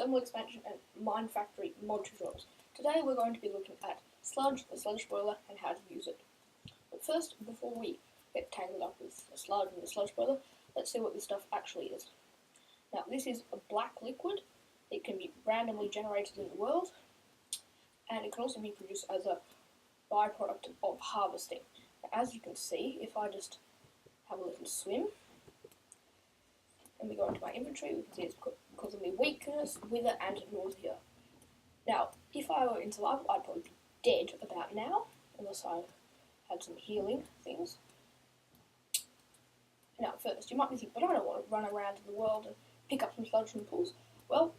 thermal expansion and mine factory mod tutorials. Today we're going to be looking at Sludge, the sludge boiler, and how to use it. But first, before we get tangled up with the sludge and the sludge boiler, let's see what this stuff actually is. Now, this is a black liquid. It can be randomly generated in the world, and it can also be produced as a byproduct of harvesting. Now, as you can see, if I just have a little swim, and we go into my inventory, we can see it's causing me weakness, wither, and nausea. Now, if I were in survival, I'd probably be dead about now, unless I had some healing things. Now, first, you might be thinking, but I don't want to run around in the world and pick up some sludge from pools. Well,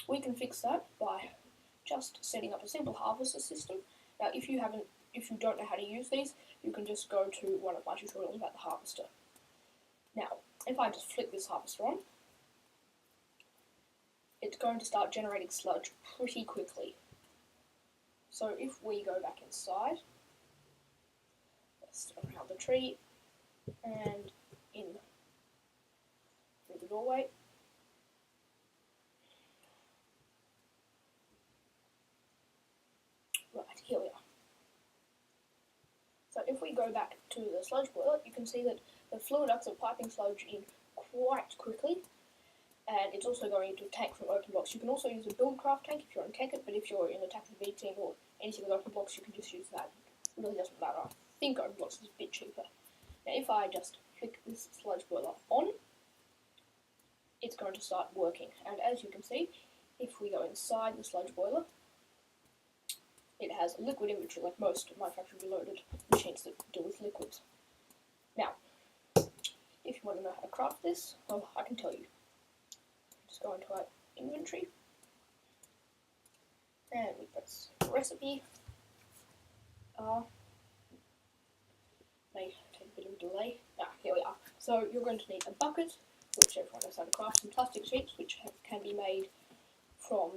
we can fix that by just setting up a simple harvester system. Now, if you don't know how to use these, you can just go to one of my tutorials about the harvester. Now, if I just flick this harvester on, it's going to start generating sludge pretty quickly. So if we go back inside, just around the tree and in through the doorway, right, here we are. So if we go back to the sludge boiler, you can see that the fluid ducts are piping sludge in quite quickly, and it's also going into a tank from open blocks. You can also use a buildcraft tank if you're on Keket, but if you're in Attack of the B team or anything with open blocks, you can just use that. It really doesn't matter. I think open blocks is a bit cheaper. Now if I just flick this sludge boiler on, it's going to start working. And as you can see, if we go inside the sludge boiler, it has a liquid inventory like most of my factory reloaded machines that deal with liquids. Now, if you want to know how to craft this, well, I can tell you. Just go into our inventory, and we press recipe. May take a bit of a delay. Here we are. So you're going to need a bucket, which everyone knows how to craft, some plastic sheets, which can be made from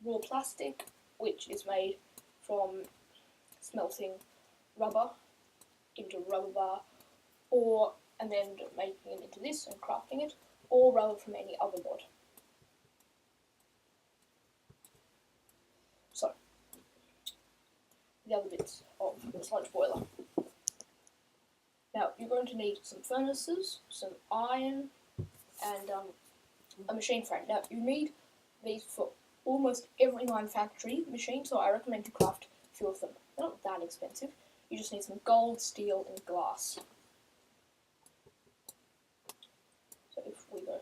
raw plastic, which is made from smelting rubber into rubber bar, and then making it into this and crafting it, or rubber from any other mod. So, the other bits of the sludge boiler. Now, you're going to need some furnaces, some iron, and a machine frame. Now, you need these for almost every mine factory machine, so I recommend you craft a few of them. They're not that expensive. You just need some gold, steel, and glass. So if we go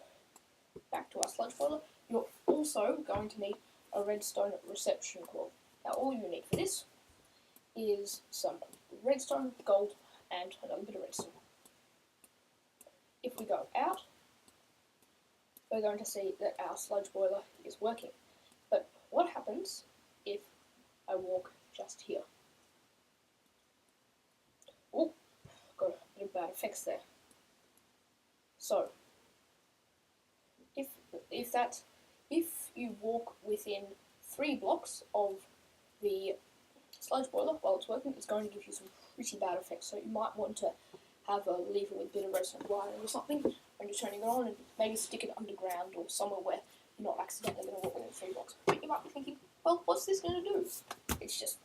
back to our sludge boiler, you're also going to need a redstone reception core. Now all you need for this is some redstone, gold, and another bit of redstone. If we go out, we're going to see that our sludge boiler is working. But what happens if I walk just here? Oh, got a bit of bad effects there. So, if you walk within 3 blocks of the sludge boiler while it's working, it's going to give you some pretty bad effects. So you might want to have a lever with a bit of redstone wire or something when you're turning it on, and maybe stick it underground or somewhere where you're not accidentally going to walk within 3 blocks. But you might be thinking, well, what's this going to do? It's just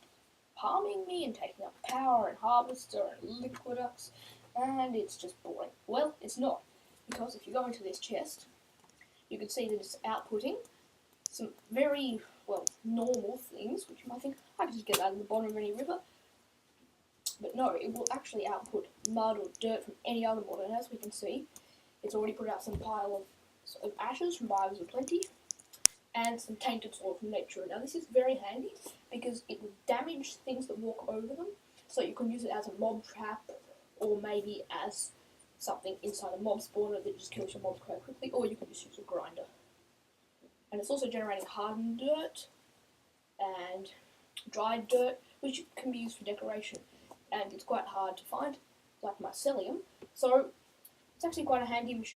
harming me and taking up power and harvester and liquid ducts, and it's just boring. Well, it's not, because if you go into this chest, you can see that it's outputting some very, well, normal things, which you might think, I can just get that in the bottom of any river. But no, it will actually output mud or dirt from any other mod, and as we can see, it's already put out some pile of ashes from Bios of Plenty, and some tainted soil from nature. Now this is very handy, because it will damage things that walk over them, so you can use it as a mob trap, or maybe as something inside a mob spawner that just kills your mobs quite quickly, or you can just use a grinder. And it's also generating hardened dirt, and dried dirt, which can be used for decoration, and it's quite hard to find, like mycelium, so it's actually quite a handy machine.